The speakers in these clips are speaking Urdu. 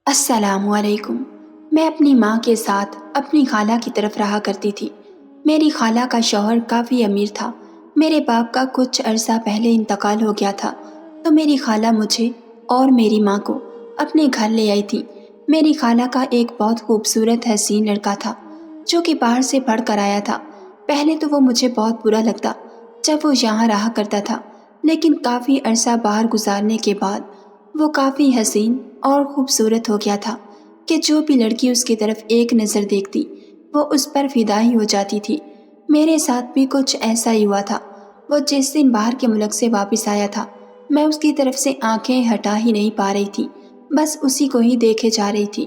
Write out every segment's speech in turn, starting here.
السلام علیکم۔ میں اپنی ماں کے ساتھ اپنی خالہ کی طرف رہا کرتی تھی۔ میری خالہ کا شوہر کافی امیر تھا۔ میرے باپ کا کچھ عرصہ پہلے انتقال ہو گیا تھا، تو میری خالہ مجھے اور میری ماں کو اپنے گھر لے آئی تھی۔ میری خالہ کا ایک بہت خوبصورت حسین لڑکا تھا جو کہ باہر سے پڑھ کر آیا تھا۔ پہلے تو وہ مجھے بہت برا لگتا جب وہ یہاں رہا کرتا تھا، لیکن کافی عرصہ باہر گزارنے کے بعد وہ کافی حسین اور خوبصورت ہو گیا تھا کہ جو بھی لڑکی اس کی طرف ایک نظر دیکھتی وہ اس پر فدا ہی ہو جاتی تھی۔ میرے ساتھ بھی کچھ ایسا ہی ہوا تھا۔ وہ جس دن باہر کے ملک سے واپس آیا تھا، میں اس کی طرف سے آنکھیں ہٹا ہی نہیں پا رہی تھی، بس اسی کو ہی دیکھے جا رہی تھی،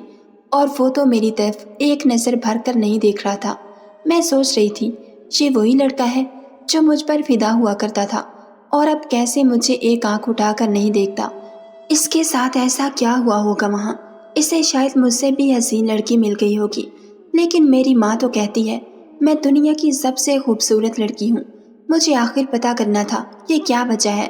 اور وہ تو میری طرف ایک نظر بھر کر نہیں دیکھ رہا تھا۔ میں سوچ رہی تھی یہ وہی لڑکا ہے جو مجھ پر فدا ہوا کرتا تھا، اور اب کیسے مجھے ایک آنکھ اٹھا کر نہیں دیکھتا۔ اس کے ساتھ ایسا کیا ہوا ہوگا وہاں؟ اسے شاید مجھ سے بھی حسین لڑکی مل گئی ہوگی، لیکن میری ماں تو کہتی ہے میں دنیا کی سب سے خوبصورت لڑکی ہوں۔ مجھے آخر پتا کرنا تھا یہ کیا وجہ ہے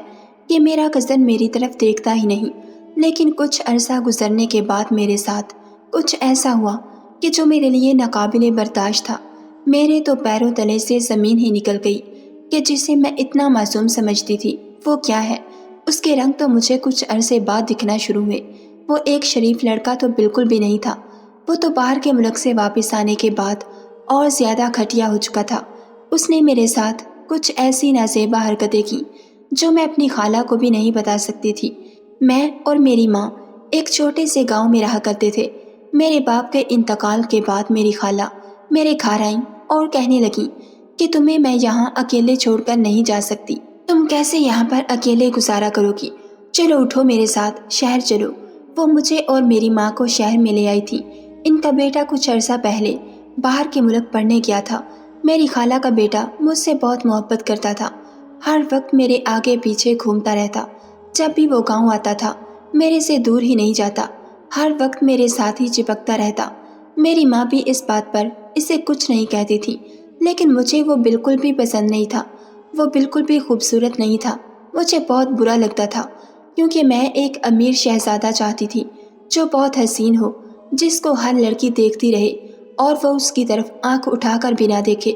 کہ میرا کزن میری طرف دیکھتا ہی نہیں، لیکن کچھ عرصہ گزرنے کے بعد میرے ساتھ کچھ ایسا ہوا کہ جو میرے لیے ناقابل برداشت تھا۔ میرے تو پیروں تلے سے زمین ہی نکل گئی کہ جسے میں اتنا معصوم سمجھتی تھی وہ کیا ہے۔ اس کے رنگ تو مجھے کچھ عرصے بعد دکھنا شروع ہوئے۔ وہ ایک شریف لڑکا تو بالکل بھی نہیں تھا، وہ تو باہر کے ملک سے واپس آنے کے بعد اور زیادہ گھٹیا ہو چکا تھا۔ اس نے میرے ساتھ کچھ ایسی نازیبا حرکتیں کی جو میں اپنی خالہ کو بھی نہیں بتا سکتی تھی۔ میں اور میری ماں ایک چھوٹے سے گاؤں میں رہا کرتے تھے۔ میرے باپ کے انتقال کے بعد میری خالہ میرے گھر آئیں اور کہنے لگیں کہ تمہیں میں یہاں اکیلے چھوڑ کر نہیں جا سکتی، تم کیسے یہاں پر اکیلے گزارا کرو گی؟ چلو اٹھو میرے ساتھ شہر چلو۔ وہ مجھے اور میری ماں کو شہر میں لے آئی تھی۔ ان کا بیٹا کچھ عرصہ پہلے باہر کے ملک پڑھنے گیا تھا۔ میری خالہ کا بیٹا مجھ سے بہت محبت کرتا تھا، ہر وقت میرے آگے پیچھے گھومتا رہتا۔ جب بھی وہ گاؤں آتا تھا میرے سے دور ہی نہیں جاتا، ہر وقت میرے ساتھ ہی چپکتا رہتا۔ میری ماں بھی اس بات پر اسے کچھ نہیں کہتی تھی، لیکن مجھے وہ بالکل بھی پسند نہیں تھا۔ وہ بالکل بھی خوبصورت نہیں تھا۔ مجھے بہت برا لگتا تھا کیونکہ میں ایک امیر شہزادہ چاہتی تھی جو بہت حسین ہو، جس کو ہر لڑکی دیکھتی رہے اور وہ اس کی طرف آنکھ اٹھا کر بھی نہ دیکھے۔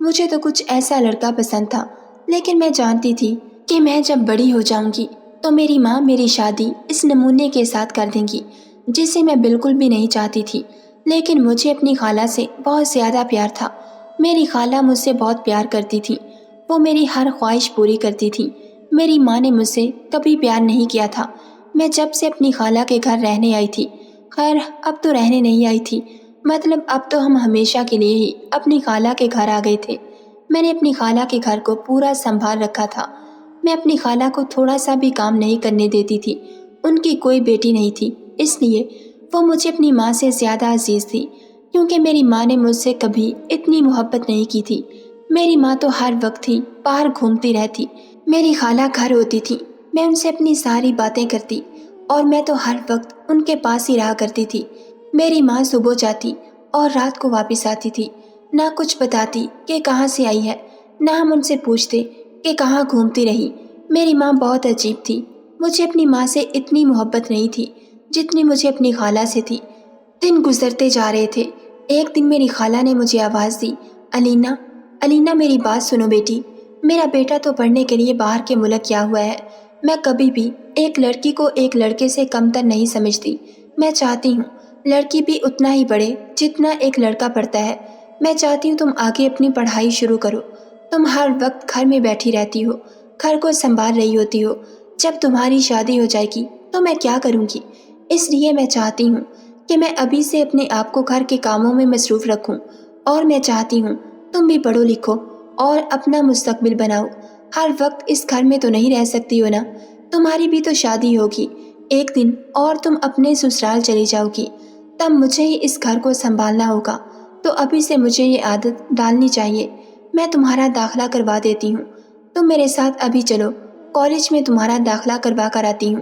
مجھے تو کچھ ایسا لڑکا پسند تھا، لیکن میں جانتی تھی کہ میں جب بڑی ہو جاؤں گی تو میری ماں میری شادی اس نمونے کے ساتھ کر دیں گی جسے میں بالکل بھی نہیں چاہتی تھی۔ لیکن مجھے اپنی خالہ سے بہت زیادہ پیار تھا۔ میری خالہ مجھ سے بہت پیار کرتی تھی، وہ میری ہر خواہش پوری کرتی تھی۔ میری ماں نے مجھ سے کبھی پیار نہیں کیا تھا۔ میں جب سے اپنی خالہ کے گھر رہنے آئی تھی، خیر اب تو رہنے نہیں آئی تھی، مطلب اب تو ہم ہمیشہ کے لیے ہی اپنی خالہ کے گھر آ گئے تھے، میں نے اپنی خالہ کے گھر کو پورا سنبھال رکھا تھا۔ میں اپنی خالہ کو تھوڑا سا بھی کام نہیں کرنے دیتی تھی۔ ان کی کوئی بیٹی نہیں تھی، اس لیے وہ مجھے اپنی ماں سے زیادہ عزیز تھی، کیونکہ میری ماں نے مجھ سے کبھی اتنی محبت نہیں کی تھی۔ میری ماں تو ہر وقت ہی باہر گھومتی رہتی، میری خالہ گھر ہوتی تھی، میں ان سے اپنی ساری باتیں کرتی اور میں تو ہر وقت ان کے پاس ہی رہا کرتی تھی۔ میری ماں صبح جاتی اور رات کو واپس آتی تھی، نہ کچھ بتاتی کہ کہاں سے آئی ہے، نہ ہم ان سے پوچھتے کہ کہاں گھومتی رہی۔ میری ماں بہت عجیب تھی، مجھے اپنی ماں سے اتنی محبت نہیں تھی جتنی مجھے اپنی خالہ سے تھی۔ دن گزرتے جا رہے تھے، ایک دن میری خالہ نے مجھے آواز دی، علینا، علینا میری بات سنو بیٹی، میرا بیٹا تو پڑھنے کے لیے باہر کے ملک گیا ہوا ہے۔ میں کبھی بھی ایک لڑکی کو ایک لڑکے سے کم تر نہیں سمجھتی، میں چاہتی ہوں لڑکی بھی اتنا ہی پڑھے جتنا ایک لڑکا پڑھتا ہے۔ میں چاہتی ہوں تم آگے اپنی پڑھائی شروع کرو، تم ہر وقت گھر میں بیٹھی رہتی ہو، گھر کو سنبھال رہی ہوتی ہو، جب تمہاری شادی ہو جائے گی تو میں کیا کروں گی؟ اس لیے میں چاہتی ہوں کہ میں ابھی سے اپنے آپ کو گھر کے کاموں میں مصروف رکھوں، اور میں چاہتی ہوں تم بھی پڑھو لکھو اور اپنا مستقبل بناؤ۔ ہر وقت اس گھر میں تو نہیں رہ سکتی ہو نا، تمہاری بھی تو شادی ہوگی ایک دن اور تم اپنے سسرال چلی جاؤ گی، تب مجھے ہی اس گھر کو سنبھالنا ہوگا، تو ابھی سے مجھے یہ عادت ڈالنی چاہیے۔ میں تمہارا داخلہ کروا دیتی ہوں، تم میرے ساتھ ابھی چلو، کالج میں تمہارا داخلہ کروا کر آتی ہوں۔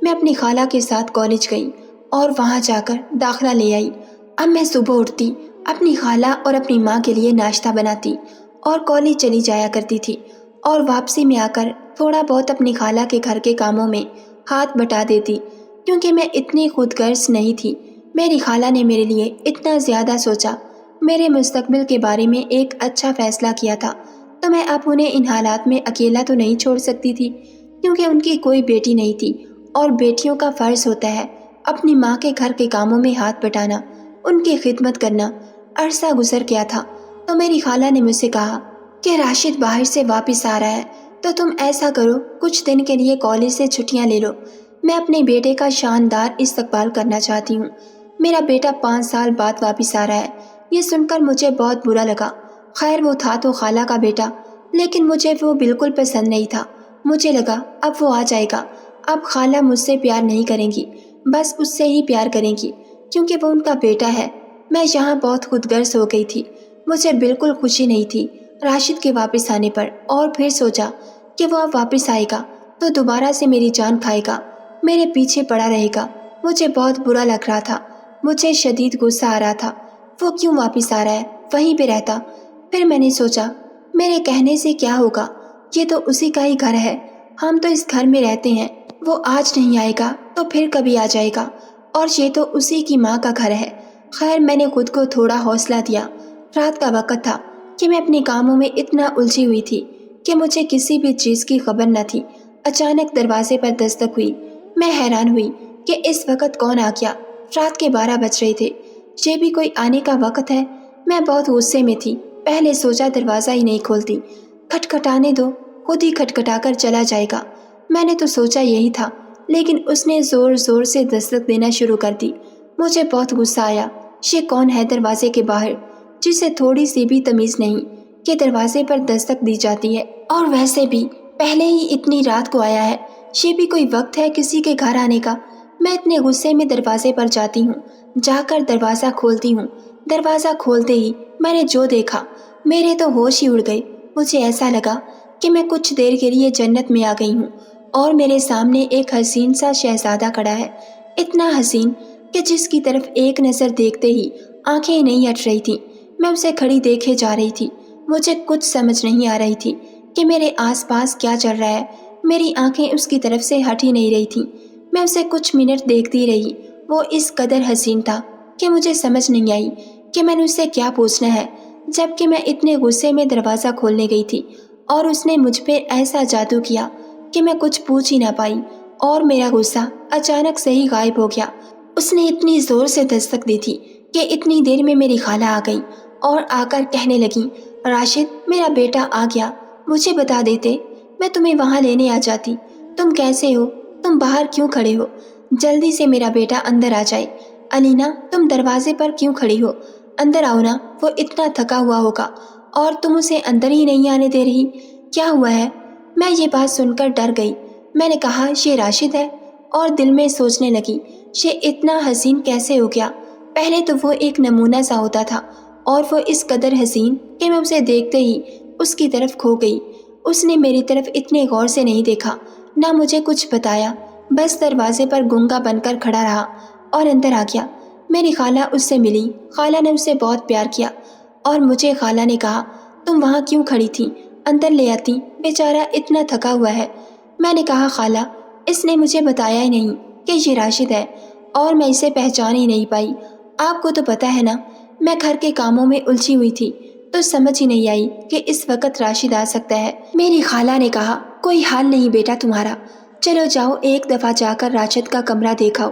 میں اپنی خالہ کے ساتھ کالج گئی اور وہاں جا کر داخلہ لے آئی۔ اب میں صبح اٹھتی، اپنی خالہ اور اپنی ماں کے لیے ناشتہ بناتی اور کالج چلی جایا کرتی تھی، اور واپسی میں آ کر تھوڑا بہت اپنی خالہ کے گھر کے کاموں میں ہاتھ بٹا دیتی۔ کیونکہ میں اتنی خود غرض نہیں تھی۔ میری خالہ نے میرے لیے اتنا زیادہ سوچا، میرے مستقبل کے بارے میں ایک اچھا فیصلہ کیا تھا، تو میں اب انہیں ان حالات میں اکیلا تو نہیں چھوڑ سکتی تھی، کیونکہ ان کی کوئی بیٹی نہیں تھی، اور بیٹیوں کا فرض ہوتا ہے اپنی ماں کے گھر کے کاموں میں ہاتھ بٹانا، ان کی خدمت کرنا۔ عرصہ گزر گیا تھا تو میری خالہ نے مجھ سے کہا کہ راشد باہر سے واپس آ رہا ہے، تو تم ایسا کرو، کچھ دن کے لیے کالج سے چھٹیاں لے لو، میں اپنے بیٹے کا شاندار استقبال کرنا چاہتی ہوں۔ میرا بیٹا 5 سال بعد واپس آ رہا ہے۔ یہ سن کر مجھے بہت برا لگا۔ خیر وہ تھا تو خالہ کا بیٹا، لیکن مجھے وہ بالکل پسند نہیں تھا۔ مجھے لگا اب وہ آ جائے گا، اب خالہ مجھ سے پیار نہیں کریں گی، بس اس سے ہی پیار کریں گی، کیونکہ وہ ان کا بیٹا ہے۔ میں یہاں بہت خود غرض ہو گئی تھی، مجھے بالکل خوشی نہیں تھی راشد کے واپس آنے پر، اور پھر سوچا کہ وہ اب واپس آئے گا تو دوبارہ سے میری جان کھائے گا، میرے پیچھے پڑا رہے گا۔ مجھے بہت برا لگ رہا تھا، مجھے شدید غصہ آ رہا تھا۔ وہ کیوں واپس آ رہا ہے، وہیں پہ رہتا۔ پھر میں نے سوچا میرے کہنے سے کیا ہوگا، یہ تو اسی کا ہی گھر ہے، ہم تو اس گھر میں رہتے ہیں، وہ آج نہیں آئے گا تو پھر کبھی آ جائے گا، اور یہ تو اسی کی ماں کا گھر ہے۔ خیر میں نے خود کو تھوڑا حوصلہ دیا۔ رات کا وقت تھا کہ میں اپنے کاموں میں اتنا الجھی ہوئی تھی کہ مجھے کسی بھی چیز کی خبر نہ تھی۔ اچانک دروازے پر دستک ہوئی۔ میں حیران ہوئی کہ اس وقت کون آ گیا۔ رات کے 12 بج رہے تھے، یہ بھی کوئی آنے کا وقت ہے؟ میں بہت غصے میں تھی، پہلے سوچا دروازہ ہی نہیں کھولتی، کھٹکھٹانے دو، خود ہی کھٹکھٹا کر چلا جائے گا۔ میں نے تو سوچا یہی تھا، لیکن اس نے زور زور سے دستک دینا شروع کر دی۔ مجھے بہت غصہ آیا۔ یہ کون ہے دروازے کے باہر، جسے تھوڑی سی بھی تمیز نہیں کہ دروازے پر دستک دی جاتی ہے، اور ویسے بھی پہلے ہی اتنی رات کو آیا ہے، یہ بھی کوئی وقت ہے کسی کے گھر آنے کا؟ میں اتنے غصے میں دروازے پر جاتی ہوں، جا کر دروازہ کھولتی ہوں۔ دروازہ کھولتے ہی میں نے جو دیکھا، میرے تو ہوش ہی اڑ گئے۔ مجھے ایسا لگا کہ میں کچھ دیر کے لیے جنت میں آ گئی ہوں، اور میرے سامنے ایک حسین سا شہزادہ کھڑا ہے، اتنا حسین کہ جس کی طرف ایک نظر دیکھتے ہی آنکھیں نہیں ہٹ رہی تھیں۔ میں اسے کھڑی دیکھے جا رہی تھی۔ مجھے کچھ سمجھ نہیں آ رہی تھی کہ میرے آس پاس کیا چل رہا ہے۔ میری آنکھیں اس کی طرف سے ہٹ ہی نہیں رہی تھیں۔ میں اسے کچھ منٹ دیکھتی رہی۔ وہ اس قدر حسین تھا کہ مجھے سمجھ نہیں آئی کہ میں نے اس سے کیا پوچھنا ہے، جبکہ میں اتنے غصے میں دروازہ کھولنے گئی تھی، اور اس نے مجھ پہ ایسا جادو کیا کہ میں کچھ پوچھ ہی نہ پائی، اور میرا غصہ اچانک سے ہی غائب ہو گیا۔ اس نے اتنی زور سے دستک دی تھی کہ اتنی دیر میں میری خالہ آ گئی، اور آ کر کہنے لگی، راشد میرا بیٹا آ گیا، مجھے بتا دیتے، میں تمہیں وہاں لینے آ جاتی۔ تم کیسے ہو؟ تم باہر کیوں کھڑے ہو؟ جلدی سے میرا بیٹا اندر آ جائے۔ علینا تم دروازے پر کیوں کھڑی ہو؟ اندر آؤ نا، وہ اتنا تھکا ہوا ہوگا، اور تم اسے اندر ہی نہیں آنے دے رہی، کیا ہوا ہے؟ میں یہ بات سن کر ڈر گئی۔ میں نے کہا یہ راشد ہے، اور دل میں سوچنے لگی یہ اتنا حسین کیسے ہو گیا؟ پہلے تو وہ ایک نمونہ سا ہوتا تھا، اور وہ اس قدر حسین کہ میں اسے دیکھتے ہی اس کی طرف کھو گئی۔ اس نے میری طرف اتنے غور سے نہیں دیکھا، نہ مجھے کچھ بتایا، بس دروازے پر گونگا بن کر کھڑا رہا اور اندر آ گیا۔ میری خالہ اس سے ملی۔ خالہ نے اسے بہت پیار کیا، اور مجھے خالہ نے کہا تم وہاں کیوں کھڑی تھی، اندر لے آتی، بیچارہ اتنا تھکا ہوا ہے۔ میں نے کہا خالہ اس نے مجھے بتایا ہی نہیں کہ یہ راشد ہے، اور میں اسے پہچان ہی نہیں پائی۔ آپ کو تو پتہ ہے نا، میں گھر کے کاموں میں الجھی ہوئی تھی، تو سمجھ ہی نہیں آئی کہ اس وقت راشد آ سکتا ہے۔ میری خالہ نے کہا کوئی حال نہیں بیٹا تمہارا، چلو جاؤ ایک دفعہ جا کر راشد کا کمرہ دیکھاؤ،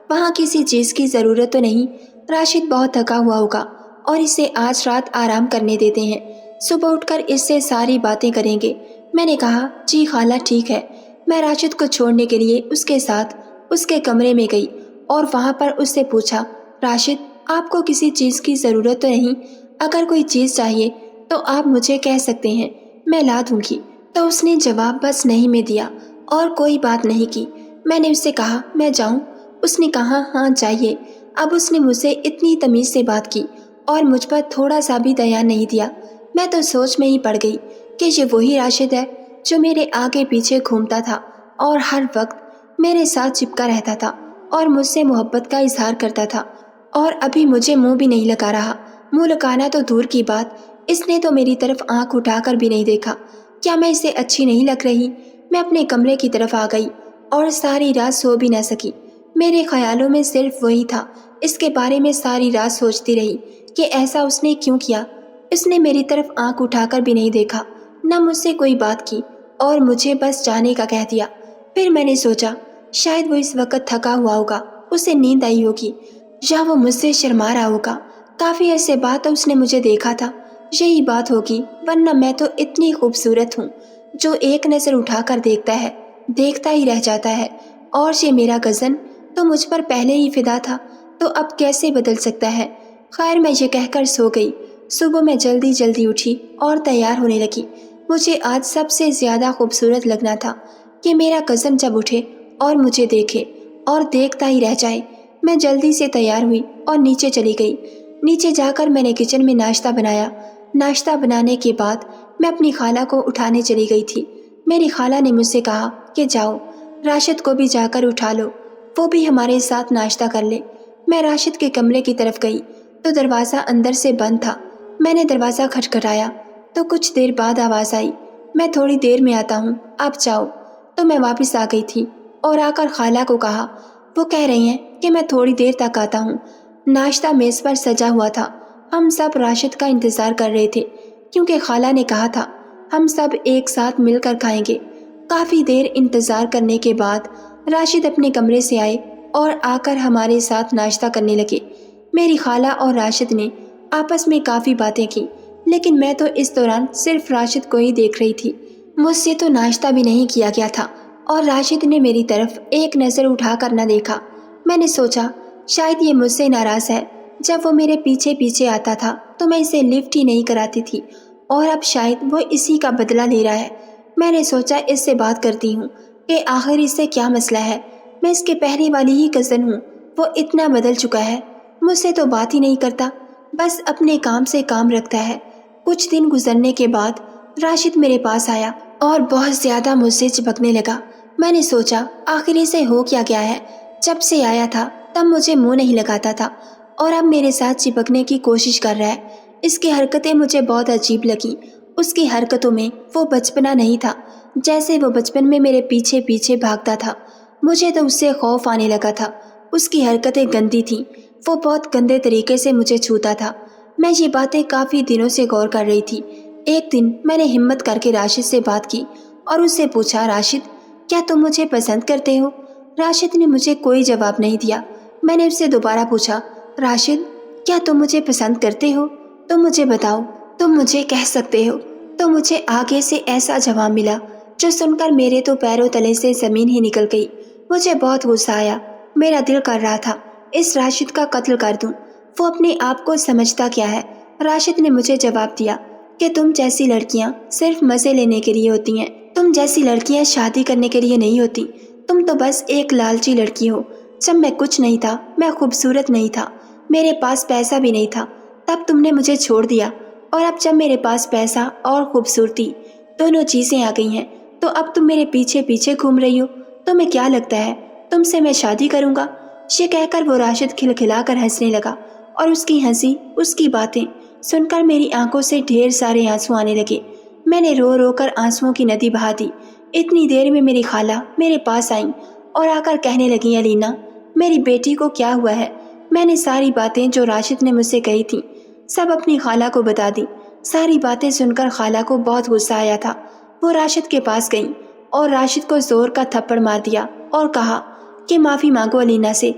وہاں کسی چیز کی ضرورت تو نہیں، راشد بہت تھکا ہوا ہوگا، اور اسے آج رات آرام کرنے دیتے ہیں، صبح اٹھ کر اس سے ساری باتیں کریں گے۔ میں نے کہا جی خالہ ٹھیک ہے۔ میں راشد کو چھوڑنے کے لیے اس کے ساتھ اس کے کمرے میں گئی، اور وہاں پر اس سے پوچھا، راشد آپ کو کسی چیز کی ضرورت تو نہیں؟ اگر کوئی چیز چاہیے تو آپ مجھے کہہ سکتے ہیں، میں لا دوں گی۔ تو اس نے جواب بس نہیں میں دیا، اور کوئی بات نہیں کی۔ میں نے اس سے کہا میں جاؤں؟ اس نے کہا ہاں جائیے۔ اب اس نے مجھ سے اتنی تمیز سے بات کی، اور مجھ پر تھوڑا سا بھی دیا نہیں دیا۔ میں تو سوچ میں ہی پڑ گئی کہ یہ وہی راشد ہے جو میرے آگے پیچھے گھومتا تھا، اور ہر وقت میرے ساتھ چپکا رہتا تھا، اور مجھ سے محبت کا اظہار کرتا تھا، اور ابھی مجھے منہ بھی نہیں لگا رہا۔ منہ لگانا تو دور کی بات، اس نے تو میری طرف آنکھ اٹھا کر بھی نہیں دیکھا۔ کیا میں اسے اچھی نہیں لگ رہی؟ میں اپنے کمرے کی طرف آ گئی، اور ساری رات سو بھی نہ سکی۔ میرے خیالوں میں صرف وہی تھا۔ اس کے بارے میں ساری رات سوچتی رہی کہ ایسا اس نے کیوں کیا۔ اس نے میری طرف آنکھ اٹھا کر بھی نہیں دیکھا، نہ مجھ سے کوئی بات کی، اور مجھے بس جانے کا کہہ دیا۔ پھر میں نے سوچا شاید وہ اس وقت تھکا ہوا ہوگا، اسے نیند آئی ہوگی، یا وہ مجھ سے شرما رہا ہوگا۔ کافی عرصے بعد اس نے مجھے دیکھا تھا، یہی بات ہوگی، ورنہ میں تو اتنی خوبصورت ہوں جو ایک نظر اٹھا کر دیکھتا ہے دیکھتا ہی رہ جاتا ہے۔ اور یہ میرا غزن تو مجھ پر پہلے ہی فدا تھا، تو اب کیسے بدل سکتا ہے؟ خیر، میں یہ کہہ کر سو گئی۔ صبح میں جلدی جلدی اٹھی اور تیار ہونے لگی۔ مجھے آج سب سے زیادہ خوبصورت لگنا تھا کہ میرا غزن جب اٹھے اور مجھے دیکھے اور دیکھتا ہی رہ جائے۔ میں جلدی سے تیار ہوئی اور نیچے چلی گئی۔ نیچے جا کر میں نے کچن میں ناشتہ بنایا۔ ناشتہ بنانے کے بعد میں اپنی خالہ کو اٹھانے چلی گئی تھی۔ میری خالہ نے مجھ سے کہا کہ جاؤ، راشد کو بھی جا کر اٹھا لو، وہ بھی ہمارے ساتھ ناشتہ کر لے۔ میں راشد کے کمرے کی طرف گئی تو دروازہ اندر سے بند تھا۔ میں نے دروازہ کھٹکھٹایا تو کچھ دیر بعد آواز آئی، میں تھوڑی دیر میں آتا ہوں، آپ جاؤ۔ تو میں واپس آ گئی تھی اور آ کر خالہ کو کہا، وہ کہہ رہی ہیں کہ میں تھوڑی دیر تک آتا ہوں۔ ناشتہ میز پر سجا ہوا تھا۔ ہم سب راشد کا انتظار کر رہے تھے کیونکہ خالہ نے کہا تھا ہم سب ایک ساتھ مل کر کھائیں گے۔ کافی دیر انتظار کرنے کے بعد راشد اپنے کمرے سے آئے اور آ کر ہمارے ساتھ ناشتہ کرنے لگے۔ میری خالہ اور راشد نے آپس میں کافی باتیں کی، لیکن میں تو اس دوران صرف راشد کو ہی دیکھ رہی تھی۔ مجھ سے تو ناشتہ بھی نہیں کیا گیا تھا اور راشد نے میری طرف ایک نظر اٹھا کر نہ دیکھا۔ میں نے سوچا شاید یہ مجھ سے ناراض ہے، جب وہ میرے پیچھے پیچھے آتا تھا تو میں اسے لفٹ ہی نہیں کراتی تھی، اور اب شاید وہ اسی کا بدلہ لے رہا ہے۔ میں نے سوچا اس سے بات کرتی ہوں کہ آخر اس سے کیا مسئلہ ہے۔ میں اس کے پہلے والی ہی کزن ہوں، وہ اتنا بدل چکا ہے، مجھ سے تو بات ہی نہیں کرتا، بس اپنے کام سے کام رکھتا ہے۔ کچھ دن گزرنے کے بعد راشد میرے پاس آیا اور بہت زیادہ مجھ سے چپکنے لگا۔ میں نے سوچا آخر اسے ہو کیا گیا ہے، جب سے آیا تھا تب مجھے منہ نہیں لگاتا تھا اور اب میرے ساتھ چپکنے کی کوشش کر رہا ہے۔ اس کی حرکتیں مجھے بہت عجیب لگیں۔ اس کی حرکتوں میں وہ بچپنا نہیں تھا جیسے وہ بچپن میں میرے پیچھے پیچھے بھاگتا تھا۔ مجھے تو اس سے خوف آنے لگا تھا۔ اس کی حرکتیں گندی تھیں، وہ بہت گندے طریقے سے مجھے چھوتا تھا۔ میں یہ باتیں کافی دنوں سے غور کر رہی تھی۔ ایک دن میں نے ہمت کر کے راشد سے بات کی اور اس سے پوچھا، راشد کیا تم مجھے پسند کرتے ہو؟ راشد نے مجھے کوئی جواب نہیں دیا۔ میں نے اس سے دوبارہ پوچھا، راشد کیا تم مجھے پسند کرتے ہو؟ تم مجھے بتاؤ، تم مجھے کہہ سکتے ہو۔ تو مجھے آگے سے ایسا جواب ملا جو سن کر میرے تو پیروں تلے سے زمین ہی نکل گئی۔ مجھے بہت غصہ آیا۔ میرا دل کر رہا تھا اس راشد کا قتل کر دوں، وہ اپنے آپ کو سمجھتا کیا ہے۔ راشد نے مجھے جواب دیا کہ تم جیسی لڑکیاں صرف مزے لینے کے لیے ہوتی ہیں، تم جیسی لڑکیاں شادی کرنے کے لیے نہیں ہوتی، تم تو بس ایک لالچی لڑکی ہو۔ جب میں کچھ نہیں تھا، میں خوبصورت نہیں تھا، میرے پاس پیسہ بھی نہیں تھا، تب تم نے مجھے چھوڑ دیا، اور اب جب میرے پاس پیسہ اور خوبصورتی دونوں چیزیں آ گئی ہیں تو اب تم میرے پیچھے پیچھے گھوم رہی ہو۔ تمہیں کیا لگتا ہے تم سے میں شادی کروں گا؟ یہ کہہ کر وہ راشد کھلکھلا کر ہنسنے لگا، اور اس کی ہنسی، اس کی باتیں سن کر میری آنکھوں سے ڈھیر سارے آنسو آنے لگے۔ میں نے رو رو کر آنسوؤں کی ندی بہا دی۔ اتنی دیر میں میری خالہ میرے پاس آئیں اور آ کر کہنے لگیں، علینا میری بیٹی کو کیا ہوا ہے؟ میں نے ساری باتیں جو راشد نے مجھ سے کہی تھیں سب اپنی خالہ کو بتا دی۔ ساری باتیں سن کر خالہ کو بہت غصہ آیا تھا۔ وہ راشد کے پاس گئیں اور راشد کو زور کا تھپڑ مار دیا اور کہا کہ معافی مانگو علینا سے،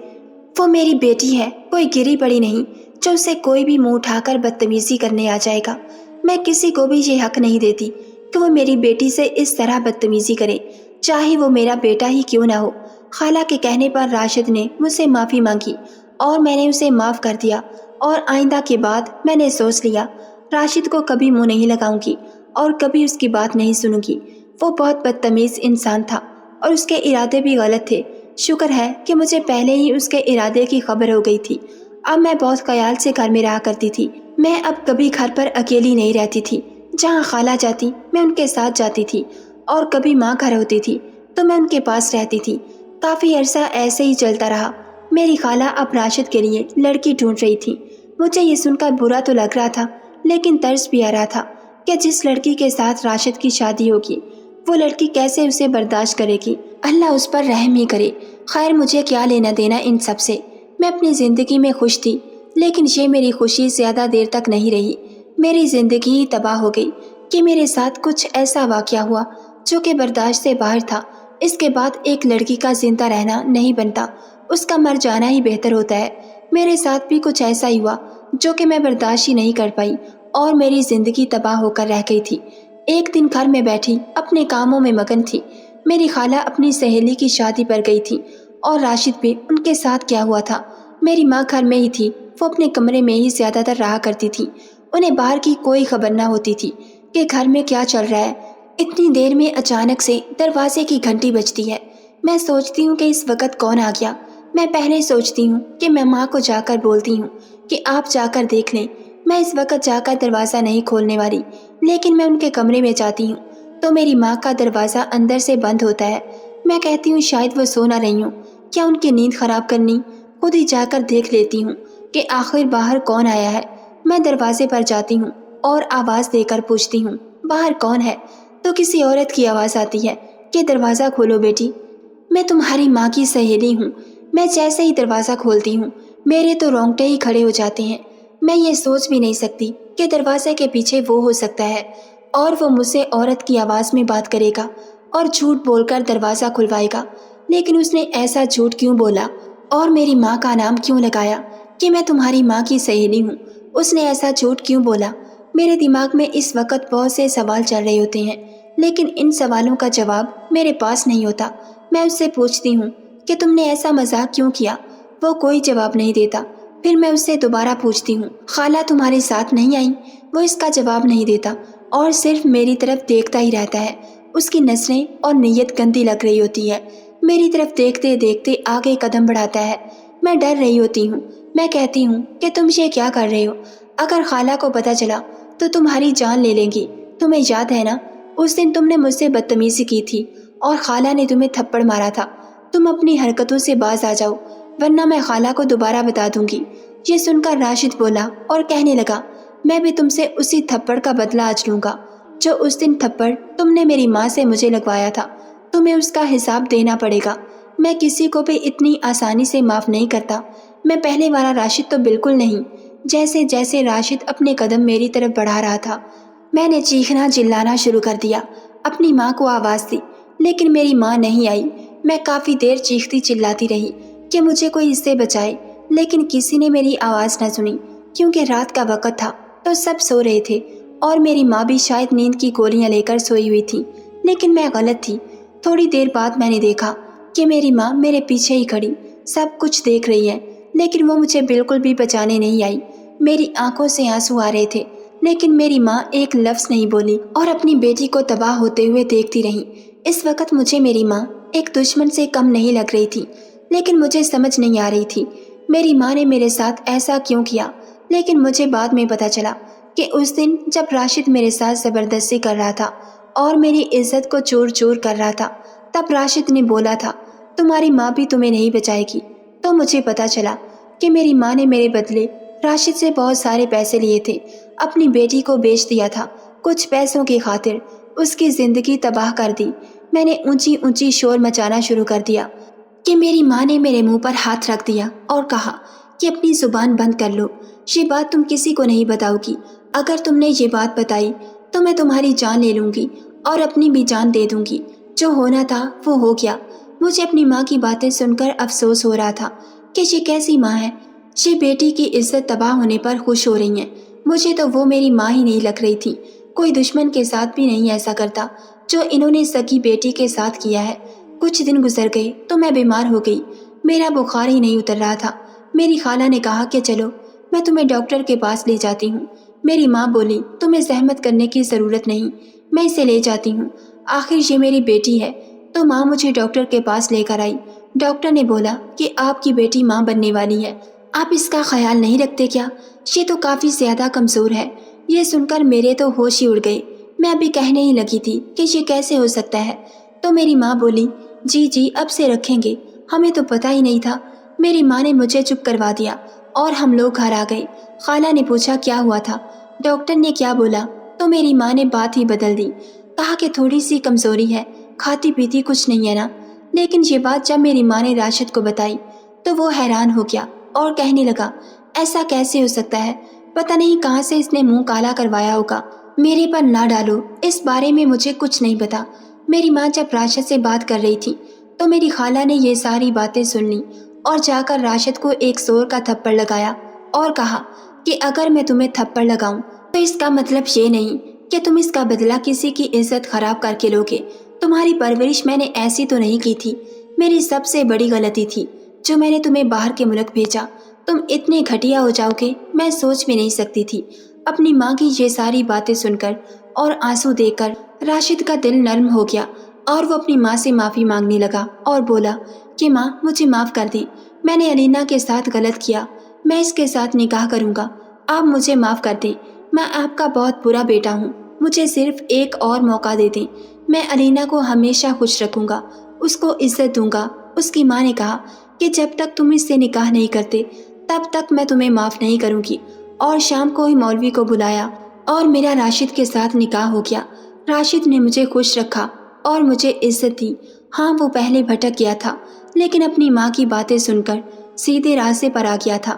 وہ میری بیٹی ہے، کوئی گری پڑی نہیں جو اسے کوئی بھی منہ اٹھا کر بدتمیزی کرنے آ جائے گا۔ میں کسی کو بھی یہ حق نہیں دیتی کہ وہ میری بیٹی سے اس طرح بدتمیزی کرے، چاہے وہ میرا بیٹا ہی کیوں نہ ہو۔ خالہ کے کہنے پر راشد نے مجھ سے معافی مانگی اور میں نے اسے معاف کر دیا، اور آئندہ کے بعد میں نے سوچ لیا راشد کو کبھی منہ نہیں لگاؤں گی اور کبھی اس کی بات نہیں سنوں گی۔ وہ بہت بدتمیز انسان تھا اور اس کے ارادے بھی غلط تھے۔ شکر ہے کہ مجھے پہلے ہی اس کے ارادے کی خبر ہو گئی تھی۔ اب میں بہت خیال سے گھر میں رہا کرتی تھی۔ میں اب کبھی گھر پر اکیلی نہیں رہتی تھی، جہاں خالہ جاتی میں ان کے ساتھ جاتی تھی، اور کبھی ماں گھر ہوتی تھی تو میں ان کے پاس رہتی تھی۔ کافی عرصہ ایسے ہی چلتا رہا۔ میری خالہ اب راشد کے لیے لڑکی ڈھونڈ رہی تھی۔ مجھے یہ سن کر برا تو لگ رہا تھا، لیکن ترس بھی آ رہا تھا کہ جس لڑکی کے ساتھ راشد کی شادی ہوگی وہ لڑکی کیسے اسے برداشت کرے گی۔ اللہ اس پر رحم ہی کرے۔ خیر مجھے کیا لینا دینا ان سب سے، میں اپنی زندگی میں خوش تھی، لیکن یہ میری خوشی زیادہ دیر تک نہیں رہی۔ میری زندگی ہی تباہ ہو گئی کہ میرے ساتھ کچھ ایسا واقعہ ہوا جو کہ برداشت سے باہر تھا۔ اس کے بعد ایک لڑکی کا زندہ رہنا نہیں بنتا، اس کا مر جانا ہی بہتر ہوتا ہے۔ میرے ساتھ بھی کچھ ایسا ہی ہوا جو کہ میں برداشت ہی نہیں کر پائی اور میری زندگی تباہ ہو کر رہ گئی تھی۔ ایک دن گھر میں بیٹھی اپنے کاموں میں مگن تھی، میری خالہ اپنی سہیلی کی شادی پر گئی تھی اور راشد بھی ان کے ساتھ گیا ہوا تھا۔ میری ماں گھر میں ہی تھی، وہ اپنے کمرے میں ہی زیادہ تر رہا کرتی تھی، انہیں باہر کی کوئی خبر نہ ہوتی تھی کہ گھر میں کیا چل رہا ہے۔ اتنی دیر میں اچانک سے دروازے کی گھنٹی بجتی ہے۔ میں سوچتی ہوں کہ اس وقت کون آ گیا۔ میں پہلے سوچتی ہوں کہ میں ماں کو جا کر بولتی ہوں کہ آپ جا کر دیکھ لیں، میں اس وقت جا کر دروازہ نہیں کھولنے والی، لیکن میں ان کے کمرے میں جاتی ہوں تو میری ماں کا دروازہ اندر سے بند ہوتا ہے۔ میں کہتی ہوں شاید وہ سو نہ رہی ہوں، کیا ان کی نیند خراب کرنی؟ خود ہی جا کر دیکھ لیتی ہوں کہ آخر باہر کون آیا ہے۔ میں دروازے پر جاتی ہوں اور آواز دے کر پوچھتی ہوں باہر کون ہے؟ تو کسی عورت کی آواز آتی ہے کہ دروازہ کھولو بیٹی، میں تمہاری ماں کی سہیلی ہوں۔ میں جیسے ہی دروازہ کھولتی ہوں میرے تو رونگٹے ہی کھڑے ہو جاتے ہیں۔ میں یہ سوچ بھی نہیں سکتی کہ دروازے کے پیچھے وہ ہو سکتا ہے اور وہ مجھ سے عورت کی آواز میں بات کرے گا اور جھوٹ بول کر دروازہ کھلوائے گا۔ لیکن اس نے ایسا جھوٹ کیوں بولا اور میری ماں کا نام کیوں لگایا کہ میں تمہاری ماں کی سہیلی ہوں؟ اس نے ایسا جھوٹ کیوں بولا؟ میرے دماغ میں اس وقت بہت سے سوال چل رہے ہوتے ہیں، لیکن ان سوالوں کا جواب میرے پاس نہیں ہوتا۔ میں اس سے پوچھتی ہوں کہ تم نے ایسا مذاق کیوں کیا؟ وہ کوئی جواب نہیں دیتا۔ پھر میں اس سے دوبارہ پوچھتی ہوں خالہ تمہارے ساتھ نہیں آئی؟ وہ اس کا جواب نہیں دیتا اور صرف میری طرف دیکھتا ہی رہتا ہے۔ اس کی نظریں اور نیت گندی لگ رہی ہوتی ہے، میری طرف دیکھتے دیکھتے آگے قدم بڑھاتا ہے۔ میں ڈر رہی ہوتی ہوں۔ میں کہتی ہوں کہ تم یہ کیا کر رہے ہو؟ اگر خالہ کو پتہ چلا تو تمہاری جان لے لیں گی۔ تمہیں یاد ہے نا اس دن تم نے مجھ سے بدتمیزی کی تھی اور خالہ نے تمہیں تھپڑ مارا تھا۔ تم اپنی حرکتوں سے باز آ جاؤ ورنہ میں خالہ کو دوبارہ بتا دوں گی۔ یہ سن کر راشد بولا اور کہنے لگا میں بھی تم سے اسی تھپڑ کا بدلہ آج لوں گا جو اس دن تھپڑ تم نے میری ماں سے مجھے لگوایا تھا۔ تمہیں اس کا حساب دینا پڑے گا۔ میں کسی کو بھی اتنی آسانی سے معاف نہیں کرتا۔ میں پہلے والا راشد تو بالکل نہیں۔ جیسے جیسے راشد اپنے قدم میری طرف بڑھا رہا تھا میں نے چیخنا چلانا شروع کر دیا، اپنی ماں کو آواز دی، لیکن میری ماں نہیں آئی۔ میں کافی دیر چیختی چلاتی رہی کہ مجھے کوئی اس سے بچائے، لیکن کسی نے میری آواز نہ سنی کیونکہ رات کا وقت تھا تو سب سو رہے تھے اور میری ماں بھی شاید نیند کی گولیاں لے کر سوئی ہوئی تھی، لیکن میں غلط تھی۔ تھوڑی دیر بعد میں نے دیکھا کہ میری ماں میرے پیچھے ہی کھڑی سب کچھ دیکھ رہی ہے، لیکن وہ مجھے بالکل بھی بچانے نہیں آئی۔ میری آنکھوں سے آنسو آ رہے تھے، لیکن میری ماں ایک لفظ نہیں بولی اور اپنی بیٹی کو تباہ ہوتے ہوئے دیکھتی رہی۔ اس وقت مجھے میری ماں ایک دشمن سے کم نہیں لگ رہی تھی، لیکن مجھے سمجھ نہیں آ رہی تھی میری ماں نے میرے ساتھ ایسا کیوں کیا۔ لیکن مجھے بعد میں پتہ چلا کہ اس دن جب راشد میرے ساتھ زبردستی کر رہا تھا اور میری عزت کو چور چور کر رہا تھا، تب راشد نے بولا تھا تمہاری ماں بھی تمہیں نہیں بچائے گی۔ تو مجھے پتہ چلا کہ میری ماں نے میرے بدلے راشد سے بہت سارے پیسے لیے تھے، اپنی بیٹی کو بیچ دیا تھا کچھ پیسوں کی خاطر، اس کی زندگی تباہ کر دی۔ میں نے اونچی اونچی شور مچانا شروع کر دیا کہ میری ماں نے میرے منہ پر ہاتھ رکھ دیا اور کہا کہ اپنی زبان بند کر لو، یہ بات تم کسی کو نہیں بتاؤ گی۔ اگر تم نے یہ بات بتائی تو میں تمہاری جان لے لوں گی اور اپنی بھی جان دے دوں گی۔ جو ہونا تھا وہ ہو گیا۔ مجھے اپنی ماں کی باتیں سن کر افسوس ہو رہا تھا کہ یہ کیسی ماں ہے، یہ بیٹی کی عزت تباہ ہونے پر خوش ہو رہی ہیں۔ مجھے تو وہ میری ماں ہی نہیں لگ رہی تھی۔ کوئی دشمن کے ساتھ بھی نہیں ایسا کرتا جو انہوں نے سکی بیٹی کے ساتھ کیا ہے۔ کچھ دن گزر گئے تو میں بیمار ہو گئی، میرا بخار ہی نہیں اتر رہا تھا۔ میری خالہ نے کہا کہ چلو میں تمہیں ڈاکٹر کے پاس لے جاتی ہوں۔ میری ماں بولی تمہیں زحمت کرنے کی ضرورت نہیں، میں اسے لے جاتی ہوں، آخر یہ میری بیٹی ہے۔ تو ماں مجھے ڈاکٹر کے پاس لے کر آئی۔ ڈاکٹر نے بولا کہ آپ کی بیٹی ماں بننے والی ہے، آپ اس کا خیال نہیں رکھتے کیا؟ یہ تو کافی زیادہ کمزور ہے۔ یہ سن کر میرے تو ہوش ہی اڑ گئے۔ میں ابھی کہنے ہی لگی تھی کہ یہ کیسے ہو سکتا ہے، تو میری ماں بولی جی اب سے رکھیں گے، ہمیں تو پتہ ہی نہیں تھا۔ میری ماں نے مجھے چپ کروا دیا اور ہم لوگ گھر آ گئے۔ خالہ نے پوچھا کیا ہوا تھا، ڈاکٹر نے کیا بولا، تو میری ماں نے بات ہی بدل دی، کہا کہ تھوڑی سی کمزوری ہے، کھاتی پیتی کچھ نہیں ہے نا۔ لیکن یہ بات جب میری ماں نے راشد کو بتائی تو وہ حیران ہو گیا اور کہنے لگا ایسا کیسے ہو سکتا ہے، پتہ نہیں کہاں سے اس نے منہ کالا کروایا ہوگا، میرے پر نہ ڈالو، اس بارے میں مجھے کچھ نہیں پتا۔ میری ماں جب راشد سے بات کر رہی تھی تو میری خالہ نے یہ ساری باتیں سن لی اور جا کر راشد کو ایک زور کا تھپڑ لگایا اور کہا کہ اگر میں تمہیں تھپڑ لگاؤں تو اس کا مطلب یہ نہیں کہ تم اس کا بدلہ کسی کی عزت خراب کر کے لوگے۔ تمہاری پرورش میں نے ایسی تو نہیں کی تھی، میری سب سے بڑی غلطی تھی جو میں نے تمہیں باہر کے ملک بھیجا، تم اتنے گھٹیا ہو جاؤ گے میں سوچ بھی نہیں سکتی تھی۔ اپنی ماں کی یہ ساری باتیں سن کر اور آنسو دیکھ کر راشد کا دل نرم ہو گیا اور وہ اپنی ماں سے معافی مانگنے لگا اور بولا کہ ماں مجھے معاف کر دیں، میں نے علینا کے ساتھ غلط کیا، میں اس کے ساتھ نکاح کروں گا، آپ مجھے معاف کر دیں، میں آپ کا بہت برا بیٹا ہوں، مجھے صرف ایک اور موقع دے دیں، میں علینا کو ہمیشہ خوش رکھوں گا، اس کو عزت دوں گا۔ اس کی ماں نے کہا کہ جب تک تم اس سے نکاح نہیں کرتے تب تک میں تمہیں معاف نہیں کروں گی، اور شام کو ہی مولوی کو بلایا اور میرا راشد کے ساتھ نکاح ہو گیا۔ راشد نے مجھے خوش رکھا اور مجھے عزت دی۔ ہاں وہ پہلے بھٹک گیا تھا لیکن اپنی ماں کی باتیں سن کر سیدھے راستے پر آ گیا تھا۔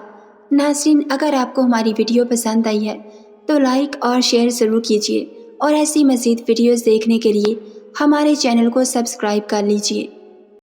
ناظرین، اگر آپ کو ہماری ویڈیو پسند آئی ہے تو لائک اور شیئر ضرور کیجیے اور ایسی مزید ویڈیوز دیکھنے کے لیے ہمارے چینل کو سبسکرائب کر لیجیے۔